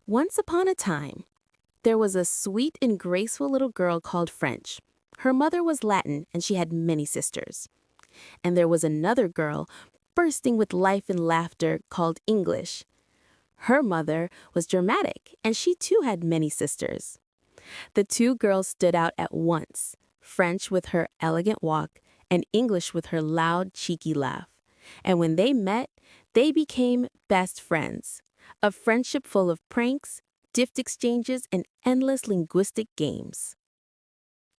Once upon a time, there was a sweet and graceful little girl called French. Her mother was Latin and she had many sisters. And there was another girl bursting with life and laughter called English. Her mother was Germanic and she too had many sisters. The two girls stood out at once, French with her elegant walk and English with her loud, cheeky laugh. And when they met, they became best friends. A friendship full of pranks, gift exchanges, and endless linguistic games.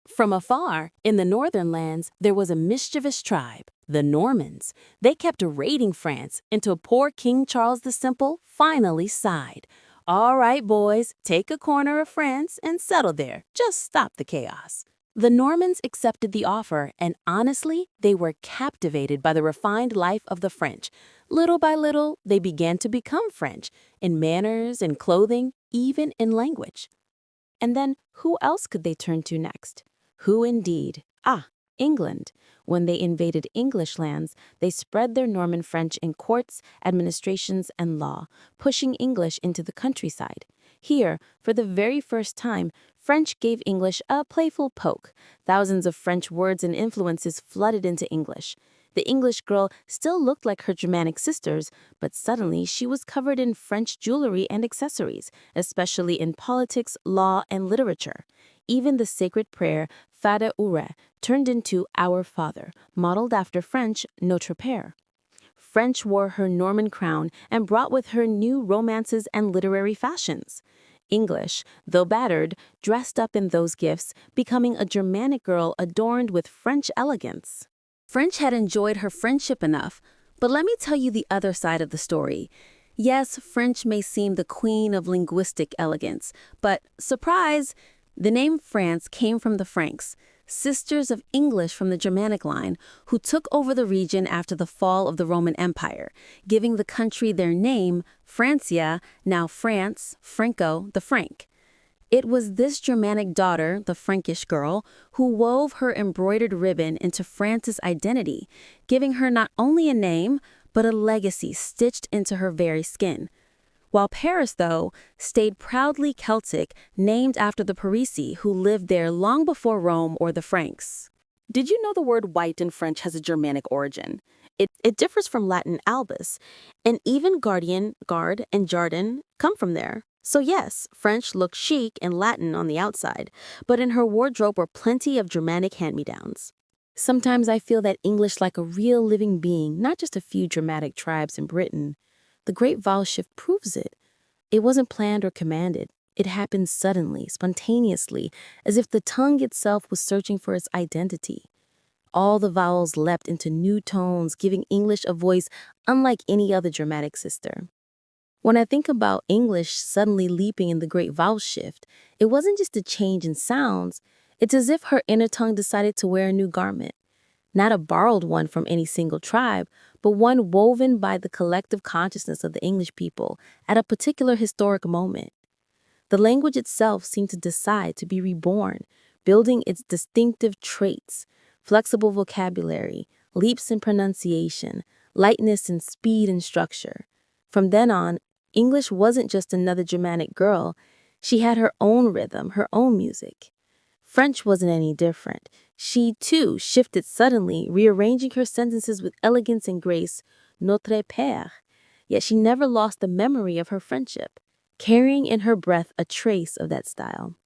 From afar, in the northern lands, there was a mischievous tribe, the Normans. They kept raiding France until poor King Charles the Simple finally sighed. "All right, boys, take a corner of France and settle there. Just stop the chaos." The Normans accepted the offer, and honestly, they were captivated by the refined life of the French. Little by little, they began to become French, in manners, in clothing, even in language. And then, who else could they turn to next? Who indeed? England. When they invaded English lands, they spread their Norman French in courts, administrations, and law, pushing English into the countryside. Here, for the very first time, French gave English a playful poke. Thousands of French words and influences flooded into English. The English girl still looked like her Germanic sisters, but suddenly she was covered in French jewelry and accessories, especially in politics, law, and literature. Even the sacred prayer, Fada Ure, turned into Our Father, modeled after French Notre Père. French wore her Norman crown and brought with her new romances and literary fashions. English, though battered, dressed up in those gifts, becoming a Germanic girl adorned with French elegance. French had enjoyed her friendship enough, but let me tell you the other side of the story. Yes, French may seem the queen of linguistic elegance, but surprise! The name France came from the Franks, sisters of English from the Germanic line, who took over the region after the fall of the Roman Empire, giving the country their name, Francia, now France, Franco, the Frank. It was this Germanic daughter, the Frankish girl, who wove her embroidered ribbon into France's identity, giving her not only a name, but a legacy stitched into her very skin. While Paris, though, stayed proudly Celtic, named after the Parisi who lived there long before Rome or the Franks. Did you know the word white in French has a Germanic origin? It differs from Latin albus, and even guardian, guard, and jardin come from there. So yes, French looked chic and Latin on the outside, but in her wardrobe were plenty of Germanic hand-me-downs. Sometimes I feel that English like a real living being, not just a few dramatic tribes in Britain. The great vowel shift proves it. It wasn't planned or commanded. It happened suddenly, spontaneously, as if the tongue itself was searching for its identity. All the vowels leapt into new tones, giving English a voice unlike any other Germanic sister. When I think about English suddenly leaping in the great vowel shift, it wasn't just a change in sounds. It's as if her inner tongue decided to wear a new garment. Not a borrowed one from any single tribe, but one woven by the collective consciousness of the English people at a particular historic moment. The language itself seemed to decide to be reborn, building its distinctive traits, flexible vocabulary, leaps in pronunciation, lightness in speed and structure. From then on, English wasn't just another Germanic girl. She had her own rhythm, her own music. French wasn't any different. She, too, shifted suddenly, rearranging her sentences with elegance and grace, Notre Père. Yet she never lost the memory of her friendship, carrying in her breath a trace of that style.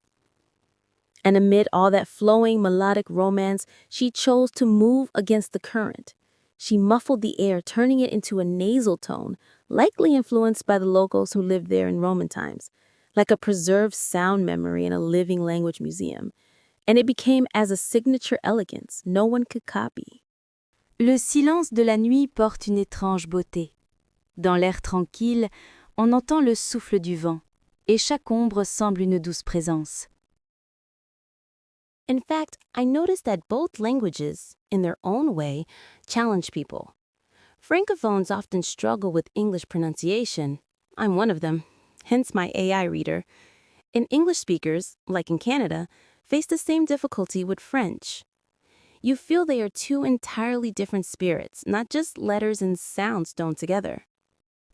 And amid all that flowing melodic romance, she chose to move against the current. She muffled the air, turning it into a nasal tone, likely influenced by the locals who lived there in Roman times, like a preserved sound memory in a living language museum. And it became as a signature elegance no one could copy. Le silence de la nuit porte une étrange beauté. Dans l'air tranquille, on entend le souffle du vent, et chaque ombre semble une douce présence. In fact, I noticed that both languages, in their own way, challenge people. Francophones often struggle with English pronunciation. I'm one of them, hence my AI reader. And English speakers, like in Canada, face the same difficulty with French. You feel they are two entirely different spirits, not just letters and sounds thrown together.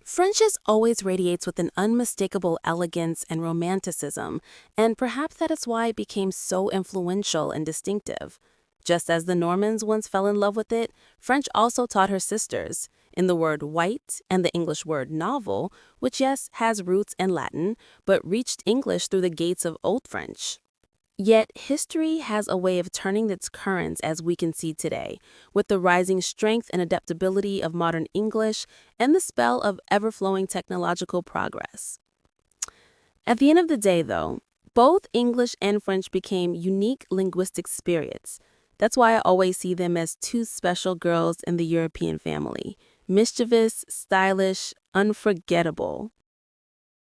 French always radiates with an unmistakable elegance and romanticism, and perhaps that is why it became so influential and distinctive. Just as the Normans once fell in love with it, French also taught her sisters. In the word white and the English word novel, which yes, has roots in Latin, but reached English through the gates of Old French. Yet history has a way of turning its currents as we can see today, with the rising strength and adaptability of modern English and the spell of ever-flowing technological progress. At the end of the day, though, both English and French became unique linguistic spirits. That's why I always see them as two special girls in the European family, mischievous, stylish, unforgettable.